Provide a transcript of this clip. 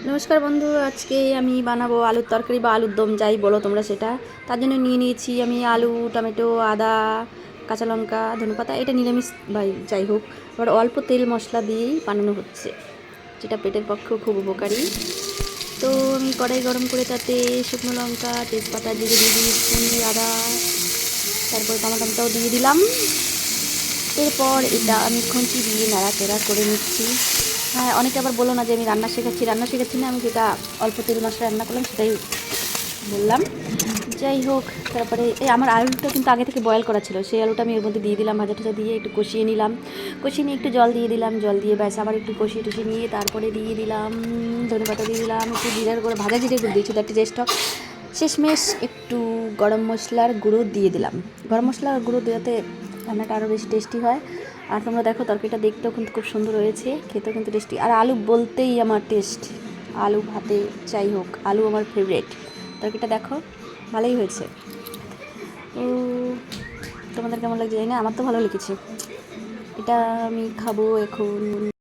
নমস্কার বন্ধু, আজকে আমি বানাবো আলুর তরকারি বা আলুর দম যাই বলো তোমরা সেটা। তার জন্য নিয়ে নিয়েছি আমি আলু, টমেটো, আদা, কাঁচা লঙ্কা, ধনেপাতা। এটা নিরামিষ বা যাই হোক, এবার অল্প তেল মশলা দিয়েই বানানো হচ্ছে, যেটা পেটের পক্ষেও খুব উপকারী। তো আমি কড়াই গরম করে তাতে শুকনো লঙ্কা, তেজপাতা, জিরে দিয়ে দিয়েছি, আদা, তারপর টমেটোটাও দিয়ে দিলাম। এরপর এটা আমি খুন্তি দিয়ে নাড়াচাড়া করে নিচ্ছি। হ্যাঁ, অনেকে আবার বলো না যে আমি রান্না শেখাচ্ছি না, আমি যেটা অল্প তেল মশলা রান্না করলাম সেটাই বললাম। যাই হোক, তারপরে এই আমার আলুটা কিন্তু আগে থেকে বয়েল করা ছিল, সেই আলুটা আমি এর মধ্যে দিয়ে দিলাম, ভাজা টাজা দিয়ে একটু কষিয়ে নিলাম। কষিয়ে নিয়ে একটু জল দিয়ে দিলাম, জল দিয়ে ব্যাস আবার একটু কষিয়ে টষিয়ে নিয়ে তারপরে দিয়ে দিলাম ধনেপাতা, দিয়ে দিলাম একটু জিরার গুঁড়ো, ভাজা জিরে গুঁড়ো দিয়েছি, তার টেস্ট হোক। শেষমেশ একটু গরম মশলার গুঁড়ো দিয়ে দিলাম। গরম মশলার গুঁড়ো দেওয়াতে রান্নাটা আরও বেশি টেস্টি হয়। আর তোমরা দেখো তরকারিটা দেখতেও কিন্তু খুব সুন্দর হয়েছে, খেতেও কিন্তু টেস্টি। আর আলু বলতেই আমার টেস্ট, আলু ভাতে যাই হোক, আলু আমার ফেভারিট। তরকারিটা দেখো, ভালোই হয়েছে। ও, তোমাদের কেমন লাগছে জানি না, আমার তো ভালো লেগেছে। এটা আমি খাবো এখন।